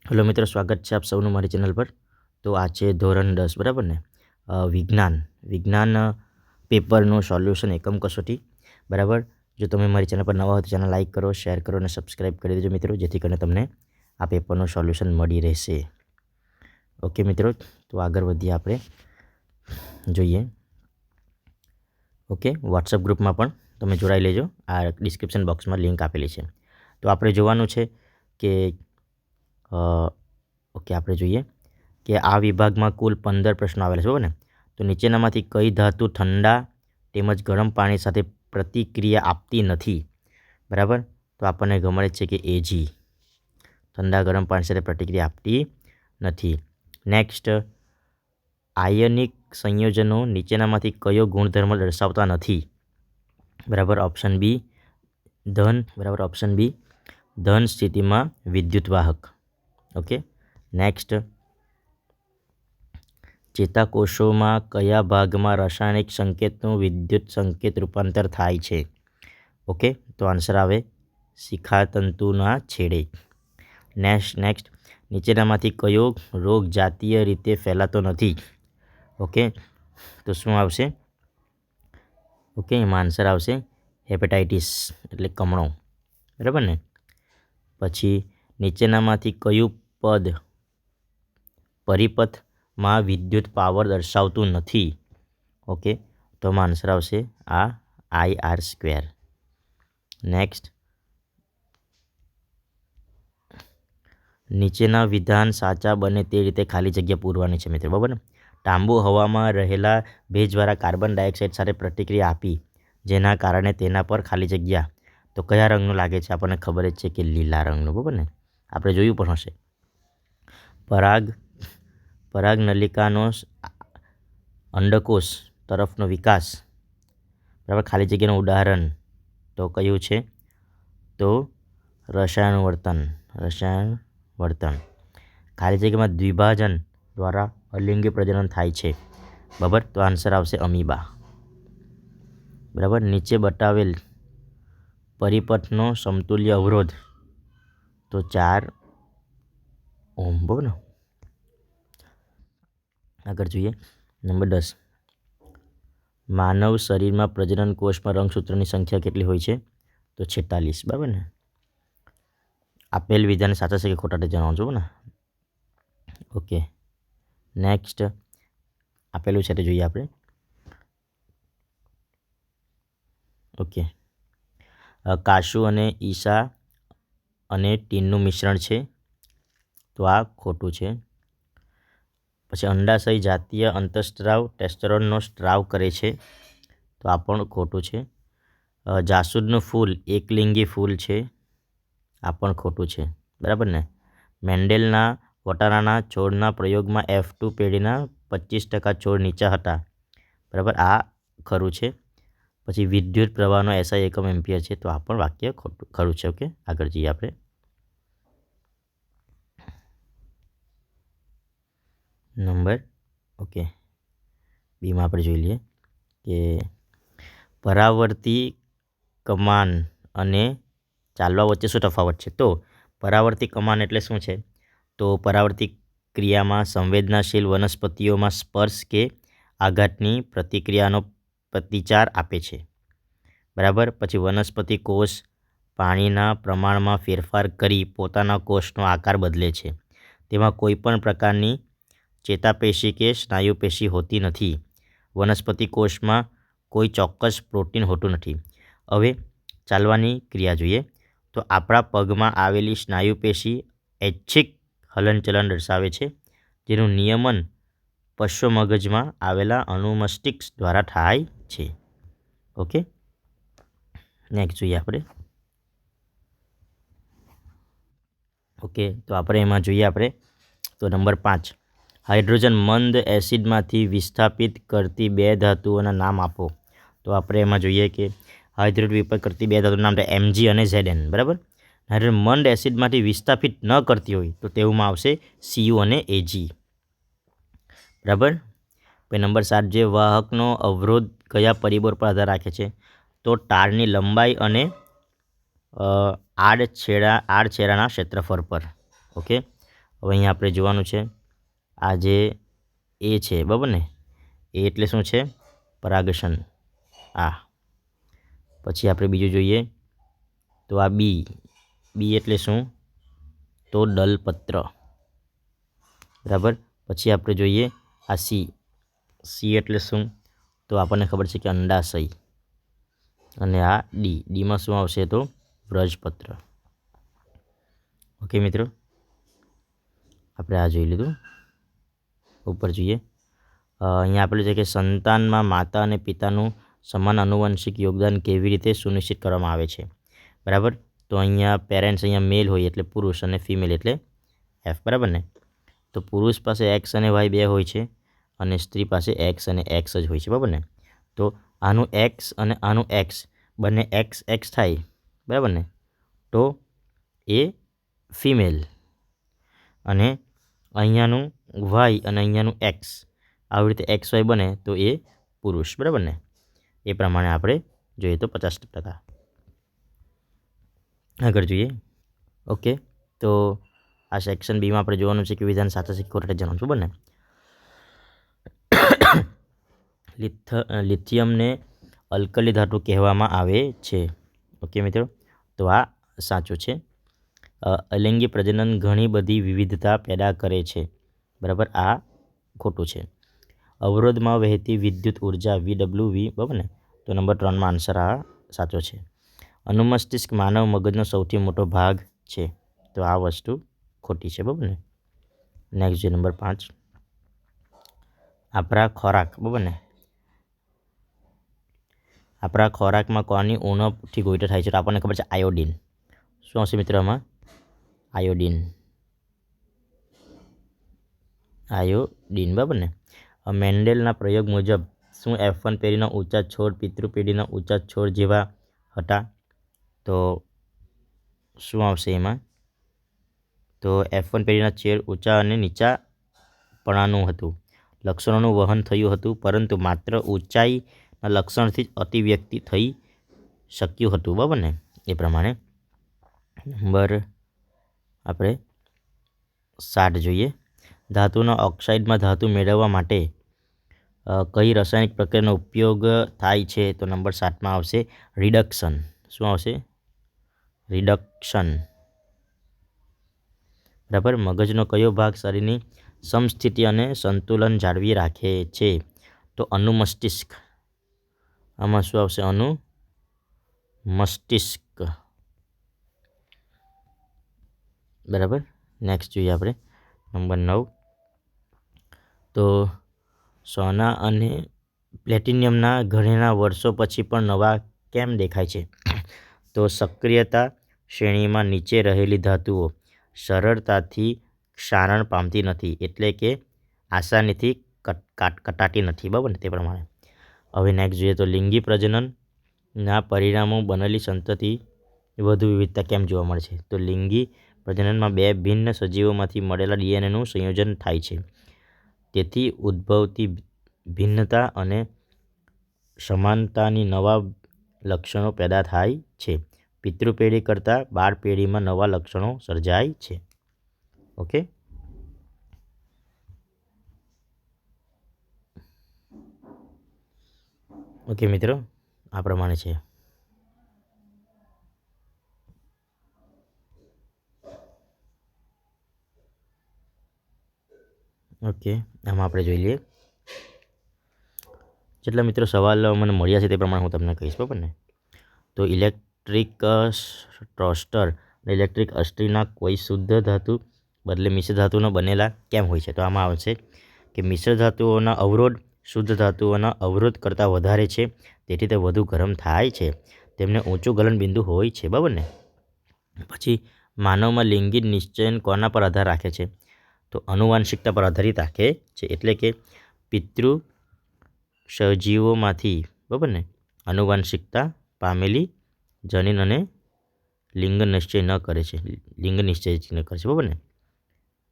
Hello મિત્રો, સ્વાગત છે આપ સૌનું મારી ચેનલ પર. તો આ છે ધોરણ 10, બરાબર ને? વિજ્ઞાન પેપરનું સોલ્યુશન એકમ કસોટી, બરાબર. જો તમે મારી ચેનલ પર નવા હોય તો ચેનલ લાઇક કરો, શેર કરો અને સબસ્ક્રાઈબ કરી દેજો મિત્રો, જેથી કરીને તમને આ પેપરનું સોલ્યુશન મળી રહેશે. ઓકે મિત્રો, તો આગળ વધીએ આપણે જોઈએ. ઓકે, વોટ્સઅપ ગ્રુપમાં પણ તમે જોડાઈ લેજો. આ ડિસ્ક્રિપ્શન બોક્સમાં લિંક આપેલી છે. તો આપણે જોવાનું છે કે ઓકે, આપણે જોઈએ કે આ વિભાગમાં કુલ 15 પ્રશ્નો આવેલા છે, બરાબર ને? તો નીચેનામાંથી કઈ ધાતુ ઠંડા તેમજ ગરમ પાણી સાથે પ્રતિક્રિયા આપતી નથી, બરાબર? તો આપણને મળે છે કે એજી, ઠંડા ગરમ પાણી સાથે પ્રતિક્રિયા આપતી નથી. નેક્સ્ટ, આયનિક સંયોજનો નીચેનામાંથી કયો ગુણધર્મ દર્શાવતા નથી, બરાબર? ઓપ્શન બી ધન, બરાબર. ઓપ્શન બી ધન સ્થિતિમાં વિદ્યુતવાહક. ઓકે. નેક્સ્ટ, ચેતાકોષોમાં કયા ભાગમાં રાસાયણિક સંકેતનું વિદ્યુત સંકેત રૂપાંતર થાય છે? ઓકે, તો આન્સર આવે શિખાતંતુના છેડે. નેક્સ્ટ, નીચેનામાંથી કયો રોગ જાતીય રીતે ફેલાતો નથી? ઓકે, તો શું આવશે? ઓકે, એમાં આન્સર આવશે હેપેટાઇટિસ એટલે કમળો, બરાબર ને? પછી નીચેનામાંથી કયું પરિપથમાં વિદ્યુત પાવર દર્શાવતું નથી? ઓકે, તો આમાં આન્સર આવશે આ IR². નેક્સ્ટ, નીચેના વિધાન સાચા બને તે રીતે ખાલી જગ્યા પૂરવાની છે મિત્રો, બરાબર ને? તાંબુ હવામાં રહેલા ભેજવાળા કાર્બન ડાયોક્સાઇડ સાથે પ્રતિક્રિયા આપી, જેના કારણે તેના પર ખાલી જગ્યા તો કયા રંગનું લાગે છે? આપણને ખબર જ છે કે લીલા રંગનું, બરાબર ને? આપણે જોયું પણ હશે. પરાગ નલિકાનો અંડકોષ તરફનો વિકાસ, બરાબર, ખાલી જગ્યાનું ઉદાહરણ તો કયું છે? તો રસાયણ વર્તન. ખાલી જગ્યામાં દ્વિભાજન દ્વારા અલિંગી પ્રજનન થાય છે, બરાબર. તો આન્સર આવશે અમીબા, બરાબર. નીચે બતાવેલ પરિપથનો સમતુલ્ય અવરોધ તો 4 ઓહ્મ, બરાબર ને? આગળ જોઈએ. નંબર 10, માનવ શરીરમાં પ્રજનન કોષમાં રંગસૂત્રોની સંખ્યા કેટલી હોય છે? તો 46, બરાબર ને? આપેલ વિધાન સાચા છે કે ખોટા તે જણાવજો ને. ઓકે, નેક્સ્ટ આપેલું છે તે જોઈએ આપણે. ઓકે, કાશુ અને ઈસા અને ટીનનું મિશ્રણ છે, તો આ ખોટું છે. પછી અંડાશય જાતીય અંતઃસ્ત્રાવ ટેસ્ટોસ્ટેરોનનો સ્ત્રાવ કરે છે, તો આ પણ ખોટું છે. જાસૂદનું ફૂલ એકલિંગી ફૂલ છે, આ પણ ખોટું છે, બરાબર ને? મેન્ડેલના વટાણાના છોડના પ્રયોગમાં F2 પેઢીના 25% છોડ નીચા હતા, બરાબર, આ ખરું છે. પછી વિદ્યુત પ્રવાહનો SI એકમ એમ્પિયર છે, તો આ પણ વાક્ય ખરું છે. ઓકે, આગળ જઈએ આપણે. નંબર ઓકે બીમાં આપણે જોઈ લઈએ કે પરાવર્તી કમાન અને ચાલવા વચ્ચે શું તફાવત છે? તો પરાવર્તી કમાન એટલે શું છે? તો પરાવર્તી ક્રિયામાં સંવેદનાશીલ વનસ્પતિઓમાં સ્પર્શ કે આઘાતની પ્રતિક્રિયાનો પ્રતિચાર આપે છે, બરાબર. પછી વનસ્પતિ કોષ પાણીના પ્રમાણમાં ફેરફાર કરી પોતાના કોષનો આકાર બદલે છે. તેમાં કોઈ પણ પ્રકારની ચેતાપેશી કે સ્નાયુપેશી હોતી નથી. વનસ્પતિ કોષમાં કોઈ ચોક્કસ પ્રોટીન હોતું નથી. હવે ચાલવાની ક્રિયા જોઈએ. તો આપણા પગમાં આવેલી સ્નાયુપેશી ઐચ્છિક હલનચલન દર્શાવે છે, જેનું નિયમન પશ્વ મગજમાં આવેલા અનુમસ્તિષ્ક દ્વારા થાય છે. ઓકે, નેક્સ્ટ જોઈએ આપણે. ઓકે, તો આપણે એમાં જોઈએ આપણે તો નંબર 5, હાઇડ્રોજન મંદ એસિડમાંથી વિસ્થાપિત કરતી 2 ધાતુઓના નામ આપો. તો આપણે એમાં જોઈએ કે હાઇડ્રોજન વિપર કરતી 2 ધાતુનું નામ તો Mg અને Zn, બરાબર. હાઇડ્રોજન મંદ એસિડમાંથી વિસ્થાપિત ન કરતી હોય તો તેમાં આવશે Cu અને Ag, બરાબર. પછી નંબર 7, જે વાહકનો અવરોધ કયા પરિબળ પર આધાર રાખે છે? તો તારની લંબાઈ અને આડછેડાના ક્ષેત્રફળ પર. ઓકે, હવે અહીંયા આપણે જોવાનું છે આ જે એ છે બરાબર ને, એ એટલે શું છે? પરાગશન. આ પછી આપણે બીજું જોઈએ તો આ બી. બી એટલે શું? તો દલપત્ર. બરાબર. પછી આપણે જોઈએ આ સી. સી એટલે શું? તો આપણને ખબર છે કે અંડાશય. અને આ ડી. ડીમાં શું આવશે? તો વ્રજપત્ર. ઓકે મિત્રો, આપણે આ જોઈ લીધું. ઉપર જોઈએ અહીંયા આપેલું છે કે સંતાનમાં માતા અને પિતાનું સમાન આનુવંશિક યોગદાન કેવી રીતે સુનિશ્ચિત કરવામાં આવે છે. બરાબર. તો અહીંયા પેરેન્ટ્સ અહીંયા મેલ હોય એટલે પુરુષ અને ફિમેલ એટલે એફ. બરાબર ને. તો પુરુષ પાસે એક્સ અને વાય બે હોય છે અને સ્ત્રી પાસે એક્સ અને એક્સ જ હોય છે. બરાબર ને. તો આનું એક્સ અને આનું એક્સ બંને એક્સ એક્સ થાય. બરાબર ને. તો એ ફિમેલ અને અહીંયાનું વાય અને અહીંયાનું એક્સ આવી રીતે એક્સ વાય બને તો એ પુરુષ. બરાબર ને. એ પ્રમાણે આપણે જોઈએ તો 50%. આગળ જોઈએ. ઓકે, તો આ સેક્શન બીમાં આપણે જોવાનું છે કે વિધાન સાચા છે ખોટા જણાવશું. બરાબર ને. લિથિયમને અલ્કલી ધાતુ કહેવામાં આવે છે. ઓકે મિત્રો, તો આ સાચું છે. અલિંગી પ્રજનન ઘણી બધી વિવિધતા પેદા કરે છે. બરાબર, આ ખોટું છે. અવરોધમાં વહેતી વિદ્યુત ઉર્જા VWV. બરાબર ને. તો નંબર 3માં આન્સર આ સાચો છે. અનુમસ્તિષ્ક માનવ મગજનો સૌથી મોટો ભાગ છે. તો આ વસ્તુ ખોટી છે. બરાબર ને. નેક્સ્ટ છે નંબર 5. આપણા ખોરાક. બરાબર ને. આપણા ખોરાકમાં કોની ઉણપથી ગોઈટર થાય છે? તો આપણને ખબર છે આયોડિન. શું હશે મિત્રો આમાં? આયોડિન. આયોડિન. બરાબર ને. મેન્ડેલના પ્રયોગ મુજબ શું F1 પેઢીના ઊંચા છોડ પિતૃ પેઢીના ઊંચા છોડ જેવા હતા? તો શું આવશે એમાં? તો F1 પેઢીના છેડ ઊંચા અને નીચાપણાનું હતું. લક્ષણોનું વહન થયું હતું, પરંતુ માત્ર ઊંચાઈના લક્ષણથી જ અતિવ્યક્તિ થઈ શક્યું હતું. બરાબર ને. એ પ્રમાણે નંબર આપણે 7 જોઈએ. ધાતુના ઓક્સાઇડમાં ધાતુ મેળવવા માટે કઈ રાસાયણિક પ્રક્રિયાનો ઉપયોગ થાય છે? તો નંબર 7માં આવશે રિડક્શન. શું આવશે? રિડક્શન. બરાબર. મગજનો કયો ભાગ શરીરની સમસ્થિતિ અને સંતુલન જાળવી રાખે છે? તો અનુમસ્તિષ્ક. આમાં શું આવશે? અનુમસ્તિષ્ક. બરાબર. નેક્સ્ટ જોઈએ આપણે નંબર 9. તો સોના અને પ્લેટિનિયમના ઘરેણા વર્ષો પછી પણ નવા કેમ દેખાય છે? તો સક્રિયતા શ્રેણીમાં નીચે રહેલી ધાતુઓ સરળતાથી ક્ષારણ પામતી નથી, એટલે કે આસાનીથી કટાતી નથી. બરાબર ને. તે પ્રમાણે હવે નેક્સ્ટ જોઈએ તો લિંગી પ્રજનનના પરિણામો બનેલી સંતતિ વધુ વિવિધતા કેમ જોવા મળે છે? તો લિંગી પ્રજનનમાં બે ભિન્ન સજીવોમાંથી મળેલા DNAનું સંયોજન થાય છે. તેથી ઉદ્ભવતી ભિન્નતા અને સમાનતાની નવા લક્ષણો પેદા થાય છે. પિતૃ પેઢી કરતાં બાળ પેઢીમાં નવા લક્ષણો સર્જાય છે. ઓકે. ઓકે મિત્રો, આ પ્રમાણે છે. ઓકે, આમાં આપણે જોઈ લઈએ. જેટલા મિત્રો સવાલ મને મળ્યા છે તે પ્રમાણે હું તમને કહીશ. બરાબર ને. તો ઇલેક્ટ્રિક ટોસ્ટર અને ઇલેક્ટ્રિક અસ્ત્રીના કોઈ શુદ્ધ ધાતુ બદલે મિશ્ર ધાતુનો બનેલા કેમ હોય છે? તો આમાં આવશે કે મિશ્ર ધાતુઓના અવરોધ શુદ્ધ ધાતુઓના અવરોધ કરતાં વધારે છે, તેથી તે વધુ ગરમ થાય છે. તેમને ઊંચું ગલન બિંદુ હોય છે. બરાબર ને. પછી માનવમાં લિંગી નિશ્ચયન કોના પર આધાર રાખે છે? તો આનુવંશિકતા પર આધારિત રાખે છે. એટલે કે પિતૃ સજીવોમાંથી બરાબર ને આનુવંશિકતા પામેલી જનીન અને લિંગ નિશ્ચય ન કરે છે. લિંગ નિશ્ચય ન કરે છે. બરાબર ને.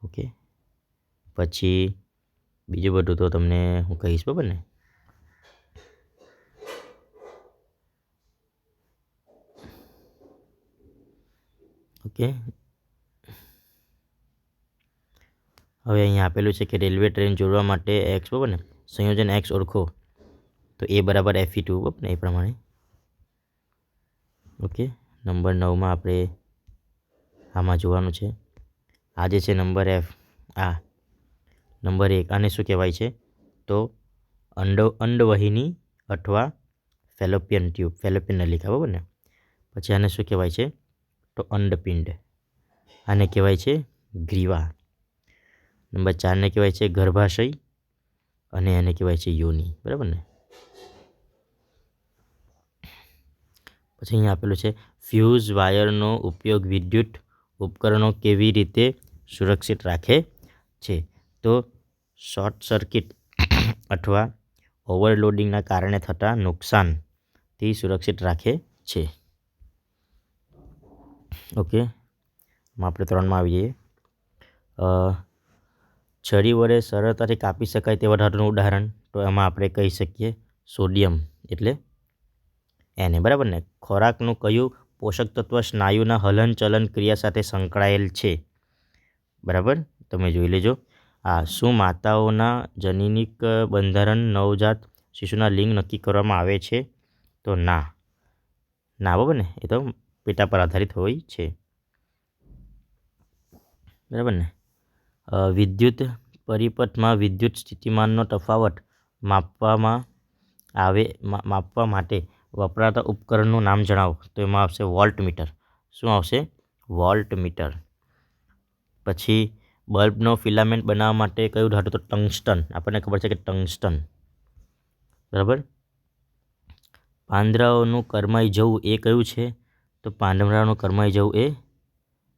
ઓકે. પછી બીજું બધું તો તમને હું કહીશ. બરાબર ને. ઓકે. હવે અહીંયા આપેલું છે કે રેલવે ટ્રેન જોડવા માટે એક્સ બરાબર ને સંયોજન એક્સ ઓળખો, તો એ બરાબર Fe2 બરાબર ને એ પ્રમાણે. ઓકે, નંબર 9માં આપણે આમાં જોવાનું છે. આ જે છે નંબર F, આ નંબર 1 આને શું કહેવાય છે તો અંડવહિની અથવા ફેલોપિયન ટ્યુબ, ફેલોપિયન નલિકા બરાબર ને. પછી આને શું કહેવાય છે તો અંડપિંડ, આને કહેવાય છે ગ્રીવા. નંબર 4ને કહેવાય છે ગર્ભાશય અને એને કહેવાય છે યોનિ બરાબર ને. પછી અહીંયા આપેલું છે ફ્યુઝ વાયરનો ઉપયોગ વિદ્યુત ઉપકરણો કેવી રીતે સુરક્ષિત રાખે છે, તો શોર્ટ સર્કિટ અથવા ઓવરલોડિંગના કારણે થતા નુકસાનથી સુરક્ષિત રાખે છે. ઓકે, આપણે 3માં આવીએ. છરી વડે સરળતાથી કાપી શકાય તેવા ધાતુનું ઉદાહરણ, તો એમાં આપણે કહી શકીએ સોડિયમ એટલે એને બરાબર ને. ખોરાકનું કયું પોષક તત્વ સ્નાયુના હલનચલન ક્રિયા સાથે સંકળાયેલ છે, બરાબર તમે જોઈ લેજો. શું માતાઓના જનીનિક બંધારણ નવજાત શિશુના લિંગ નક્કી કરવામાં આવે છે, તો ના બરાબર ને, એ તો પેટા પર આધારિત હોય છે બરાબર ને. વિદ્યુત પરિપથમાં વિદ્યુત સ્થિતિમાનનો તફાવત માપવા માટે વપરાતા ઉપકરણનું નામ જણાવો, તો એમાં આવશે વોલ્ટમીટર. શું આવશે? વોલ્ટમીટર. પછી બલ્બનો ફિલામેન્ટ બનાવવા માટે કયું ધાતુ, તો ટંગસ્ટન. આપણને ખબર છે કે ટંગસ્ટન બરાબર. પાંદડાઓનું કરમાઈ જવું એ કયું છે, તો પાંદડાઓનું કરમાઈ જવું એ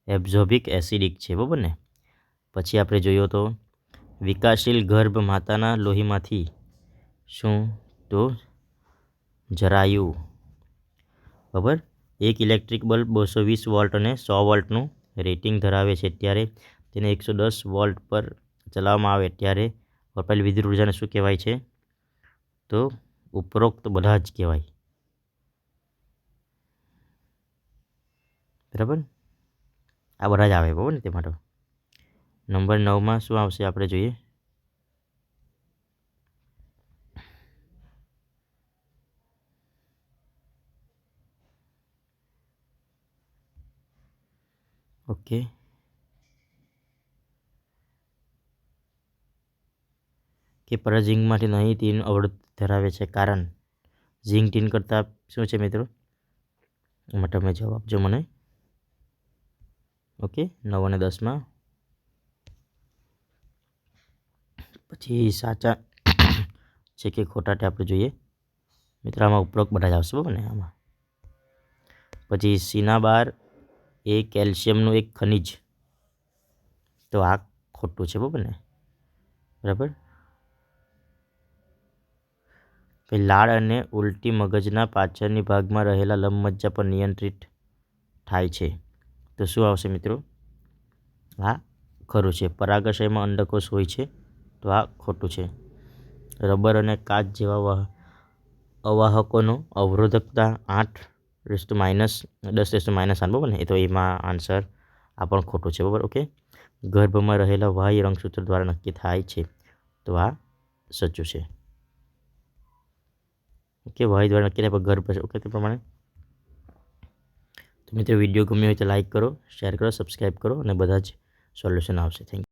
એબ્ઝોર્બિક એસિડિક છે બરાબર ને. પછી આપણે જોઈએ તો વિકાસશીલ ગર્ભ માતાના લોહીમાંથી શું, તો જરાયુ બરાબર. એક ઇલેક્ટ્રિક બલ્બ 220 વોલ્ટ અને 100 વોલ્ટનું રેટિંગ ધરાવે છે, ત્યારે તેને 110 વોલ્ટ પર ચલાવવામાં આવે ત્યારે વપરાયેલી વિદ્યુત ઉર્જાને શું કહેવાય છે, તો ઉપરોક્ત બધા જ કહેવાય બરાબર. આ બધા જ આવે બરાબર ને તે માટે. નંબર 9માં શું આવશે આપણે જોઈએ. ઓકે, કે ઝીંકમાંથી નહીં ટીન અવરોધ ધરાવે છે, કારણ ઝીંક ટીન કરતાં શું છે મિત્રો, એમાં તમે જવાબ આપજો મને. ઓકે, 9 અને 10માં. પછી સાચા છે કે ખોટા તે આપણે જોઈએ મિત્રો. આમાં ઉપરોક્ત બધા જ આવશે બરાબર ને આમાં. પછી સિનાબાર એ કેલ્શિયમનું એક ખનિજ, તો આ ખોટું છે બરાબર ને. બરાબર. લાળ અને ઉલટી મગજના પાછળની ભાગમાં રહેલા લંબમજ્જા પર નિયંત્રિત થાય છે, તો શું આવશે મિત્રો, આ ખરું છે. પરાગાશયમાં અંડકોષ હોય છે, તો આ ખોટું છે. રબર અને કાચ જેવા અવાહકોનો અવરોધકતા 8 × 10⁻⁷ બરાબર ને, એ તો એમાં આન્સર આ પણ ખોટું છે બરાબર. ઓકે, ગર્ભમાં રહેલા બાહ્ય રંગસૂત્ર દ્વારા નક્કી થાય છે, તો આ સાચું છે. ઓકે, વાહી દ્વારા નક્કી થાય ગર્ભ. ઓકે, તે પ્રમાણે. તો મિત્રો વિડીયો ગમ્યો હોય તો લાઈક કરો, શેર કરો, સબસ્ક્રાઈબ કરો અને બધા જ સોલ્યુશન આવશે. Thank you.